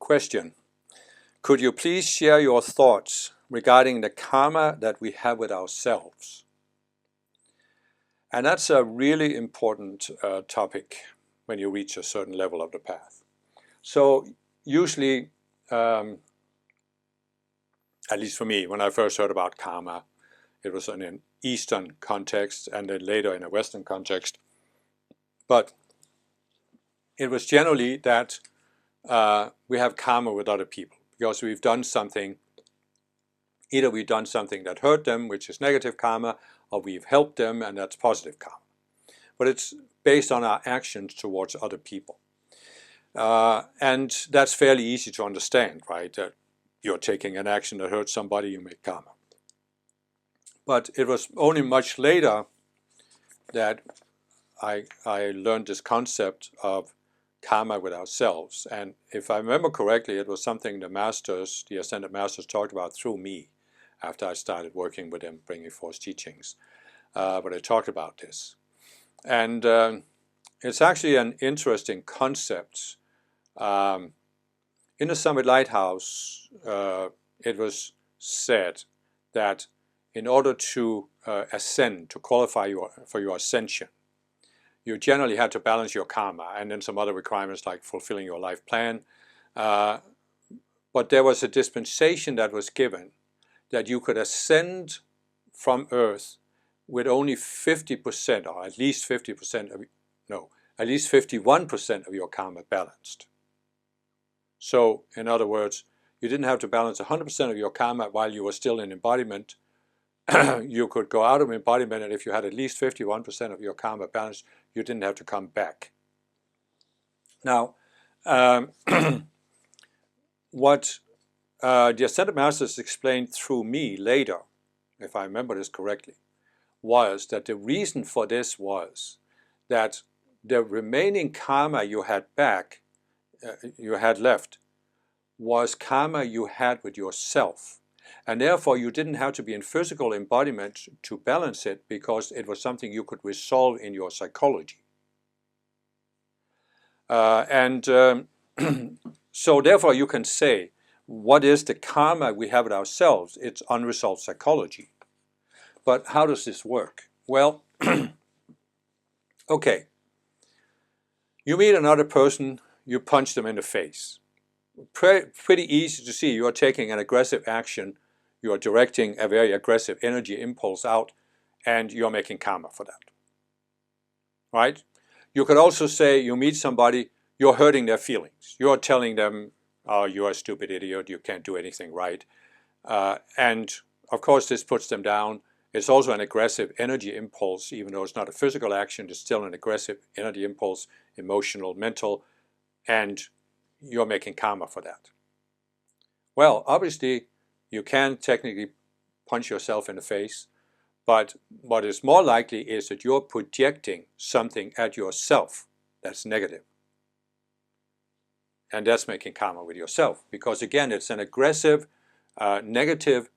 Question. Could you please share your thoughts regarding the karma that we have with ourselves? And that's a really important topic when you reach a certain level of the path. So usually, at least for me, when I first heard about karma, it was in an Eastern context and then later in a Western context. But it was generally that we have karma with other people because we've done something. Either we've done something that hurt them, which is negative karma, or we've helped them, and that's positive karma. But it's based on our actions towards other people. And that's fairly easy to understand, right? That you're taking an action that hurts somebody, you make karma. But it was only much later that I learned this concept of karma with ourselves. And if I remember correctly, it was something the masters, the Ascended Masters, talked about through me after I started working with them, bringing forth teachings. But I talked about this. And it's actually an interesting concept. In the Summit Lighthouse, it was said that in order to ascend, to qualify for your ascension, you generally had to balance your karma and then some other requirements like fulfilling your life plan. But there was a dispensation that was given that you could ascend from Earth with only 50%, or at least 50% of, no, at least 51% of your karma balanced. So, in other words, you didn't have to balance 100% of your karma while you were still in embodiment. You could go out of embodiment, and if you had at least 51% of your karma balanced, you didn't have to come back. Now, what the Ascended Masters explained through me later, if I remember this correctly, was that the reason for this was that the remaining karma you had back, you had left, was karma you had with yourself. And therefore you didn't have to be in physical embodiment to balance it because it was something you could resolve in your psychology. So therefore you can say, what is the karma we have with ourselves? It's unresolved psychology. But how does this work? Well, okay. You meet another person, you punch them in the face. Pretty easy to see you are taking an aggressive action, you are directing a very aggressive energy impulse out, and you're making karma for that. Right? You could also say you meet somebody, you're hurting their feelings. You're telling them, oh, you're a stupid idiot, you can't do anything right. And of course this puts them down. It's also an aggressive energy impulse, even though it's not a physical action, it's still an aggressive energy impulse, emotional, mental, and you're making karma for that. Well, obviously, you can technically punch yourself in the face, but what is more likely is that you're projecting something at yourself that's negative. And that's making karma with yourself, because again, it's an aggressive, negative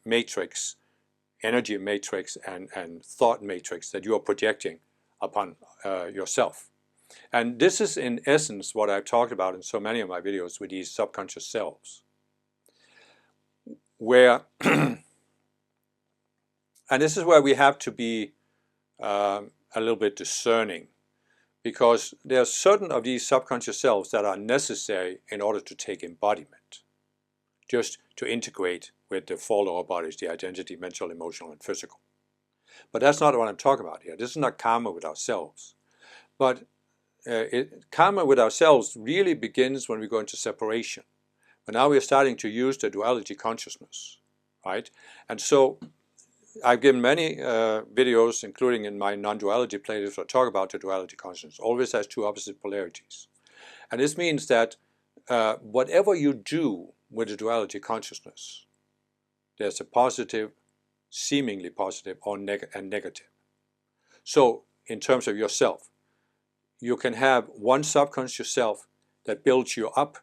matrix, energy matrix and thought matrix that you are projecting upon yourself. And this is in essence what I've talked about in so many of my videos with these subconscious selves. Where, and this is where we have to be a little bit discerning, because there are certain of these subconscious selves that are necessary in order to take embodiment, just to integrate with the four lower bodies, the identity, mental, emotional, and physical. But that's not what I'm talking about here. This is not karma with ourselves. But karma with ourselves really begins when we go into separation. But now we're starting to use the duality consciousness, right? And so I've given many videos, including in my non-duality playlist, that talk about the duality consciousness. Always has two opposite polarities. And this means that whatever you do with the duality consciousness, there's a positive, seemingly positive, or negative. So in terms of yourself, you can have one subconscious self that builds you up,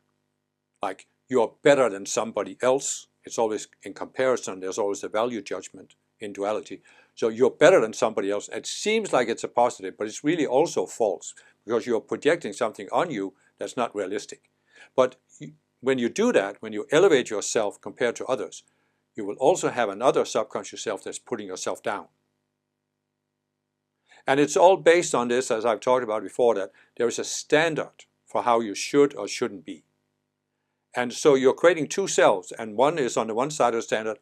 like you're better than somebody else. It's always in comparison, there's always a value judgment in duality. So you're better than somebody else. It seems like it's a positive, but it's really also false, because you're projecting something on you that's not realistic. But when you do that, when you elevate yourself compared to others, you will also have another subconscious self that's putting yourself down. And it's all based on this, as I've talked about before, that there is a standard for how you should or shouldn't be. And so you're creating two selves, and one is on the one side of the standard,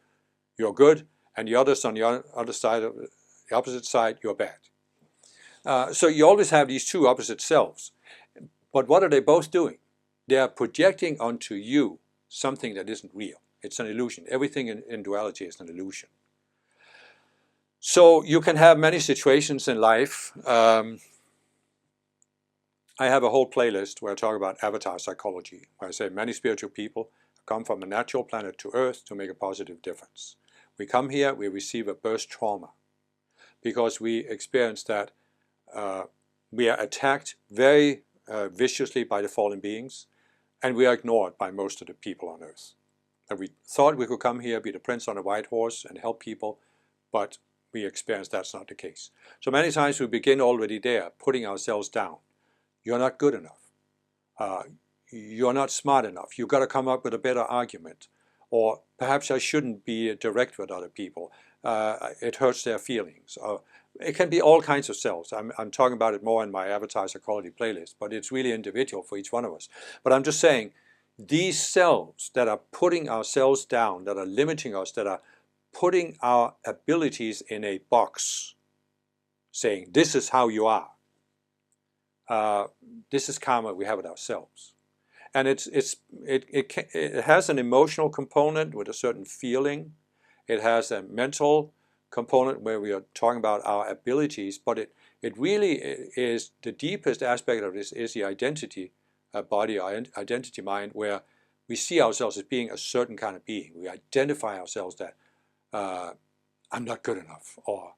you're good, and the other is on the other side, of the opposite side, you're bad. So you always have these two opposite selves. But what are they both doing? They are projecting onto you something that isn't real. It's an illusion. Everything in duality is an illusion. So you can have many situations in life. I have a whole playlist where I talk about avatar psychology, where I say many spiritual people come from a natural planet to Earth to make a positive difference. We come here, we receive a burst trauma because we experience that we are attacked very viciously by the fallen beings, and we are ignored by most of the people on Earth. And we thought we could come here, be the prince on a white horse and help people, but we experience that's not the case. So many times we begin already there, putting ourselves down. You're not good enough. You're not smart enough. You've got to come up with a better argument. Or perhaps I shouldn't be direct with other people. It hurts their feelings. It can be all kinds of selves. I'm talking about it more in my avatar psychology playlist, but it's really individual for each one of us. But I'm just saying, these selves that are putting ourselves down, that are limiting us, that are putting our abilities in a box, saying, this is how you are. This is karma we have with ourselves. And it has an emotional component with a certain feeling. It has a mental component where we are talking about our abilities, but it really is the deepest aspect of this is the identity body, identity mind, where we see ourselves as being a certain kind of being. We identify ourselves that I'm not good enough, or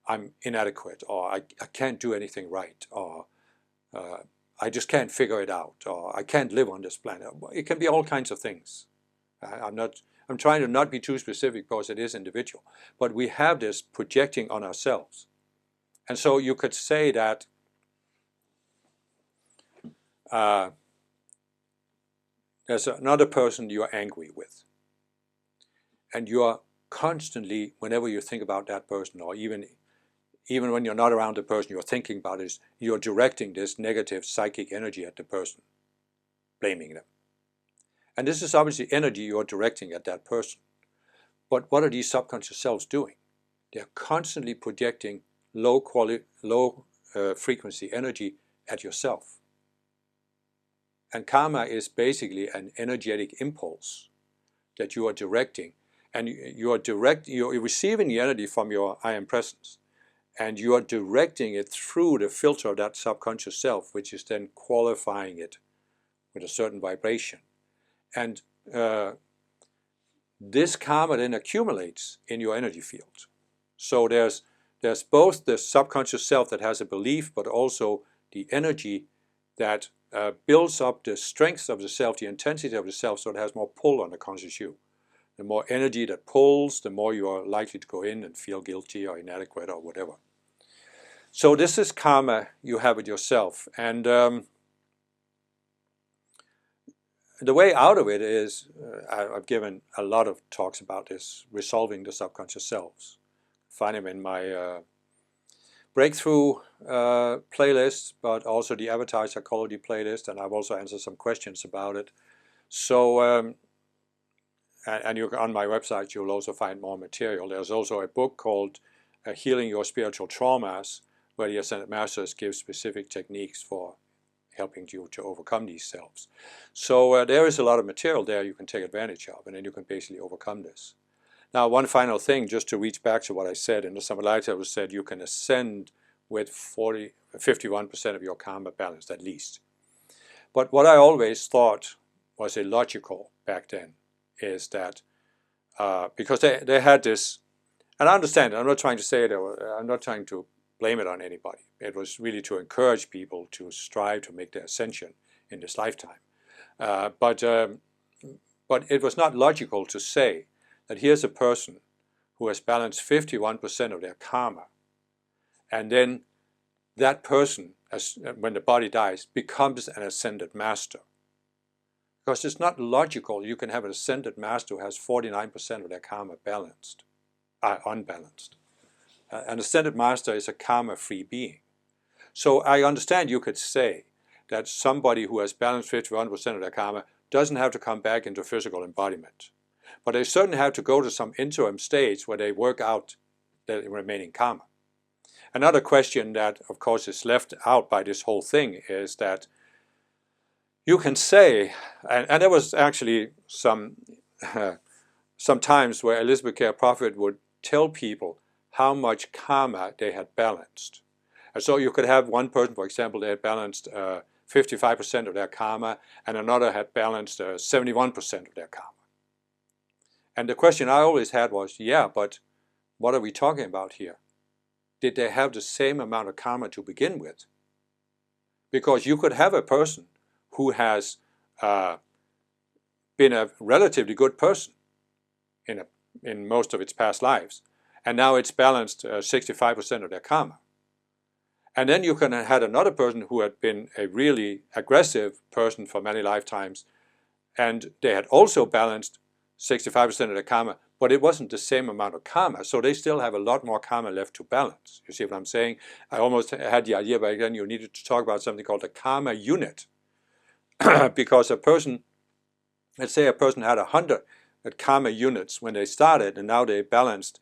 I'm inadequate, or I can't do anything right, or I just can't figure it out, or I can't live on this planet. It can be all kinds of things. I'm trying to not be too specific because it is individual, but we have this projecting on ourselves. And so you could say that there's another person you're angry with, and you are constantly, whenever you think about that person, or even when you're not around the person you're thinking about, is you're directing this negative psychic energy at the person, blaming them. And this is obviously energy you're directing at that person. But what are these subconscious selves doing? They're constantly projecting low frequency energy at yourself. And karma is basically an energetic impulse that you are directing. And you're receiving the energy from your I am presence. And you are directing it through the filter of that subconscious self, which is then qualifying it with a certain vibration. And this karma then accumulates in your energy field. So there's both the subconscious self that has a belief, but also the energy that builds up the strength of the self, the intensity of the self, so it has more pull on the conscious you. The more energy that pulls, the more you are likely to go in and feel guilty or inadequate or whatever. So this is karma you have with yourself. And the way out of it is, I've given a lot of talks about this, resolving the subconscious selves. Find them in my breakthrough playlist, but also the avatar psychology playlist, and I've also answered some questions about it. So, and on my website you'll also find more material. There's also a book called Healing Your Spiritual Traumas, where the Ascended Masters give specific techniques for helping you to overcome these selves. So there is a lot of material there you can take advantage of, and then you can basically overcome this. Now, one final thing, just to reach back to what I said, in the Samalaita was said you can ascend with 51% of your karma balanced at least. But what I always thought was illogical back then is that because they had this, and I understand it, I'm not trying to say it, I'm not trying to blame it on anybody. It was really to encourage people to strive to make their ascension in this lifetime. But it was not logical to say that here's a person who has balanced 51% of their karma, and then that person, when the body dies, becomes an ascended master. Because it's not logical you can have an ascended master who has 49% of their karma unbalanced. An ascended master is a karma-free being. So I understand you could say that somebody who has balanced 51% of their karma doesn't have to come back into physical embodiment. But they certainly have to go to some interim stage where they work out the remaining karma. Another question that, of course, is left out by this whole thing is that you can say, and there was actually some times where Elizabeth Care Prophet would tell people how much karma they had balanced. And so you could have one person, for example, they had balanced 55% of their karma, and another had balanced 71% of their karma. And the question I always had was, yeah, but what are we talking about here? Did they have the same amount of karma to begin with? Because you could have a person who has been a relatively good person in most of its past lives, and now it's balanced 65% of their karma. And then you can have had another person who had been a really aggressive person for many lifetimes, and they had also balanced 65% of their karma, but it wasn't the same amount of karma, so they still have a lot more karma left to balance. You see what I'm saying? I almost had the idea back then you needed to talk about something called a karma unit. Because a person, let's say a person had 100 karma units when they started, and now they balanced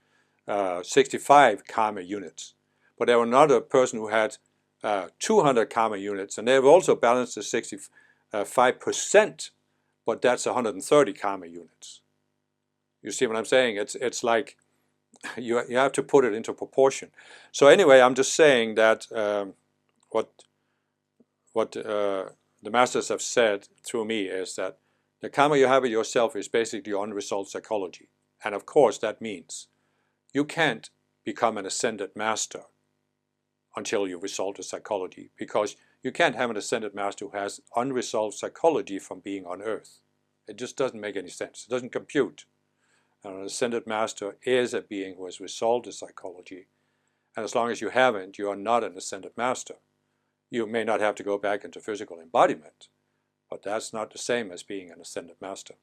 65 karma units. But there was another person who had 200 karma units, and they've also balanced the 65%, but that's 130 karma units. You see what I'm saying? It's like you have to put it into proportion. So anyway, I'm just saying that what the masters have said through me is that the karma you have of yourself is basically unresolved psychology. And of course that means you can't become an ascended master until you resolve the psychology, because you can't have an ascended master who has unresolved psychology from being on earth. It just doesn't make any sense. It doesn't compute. And an ascended master is a being who has resolved the psychology. And as long as you haven't, you are not an ascended master. You may not have to go back into physical embodiment, but that's not the same as being an ascended master.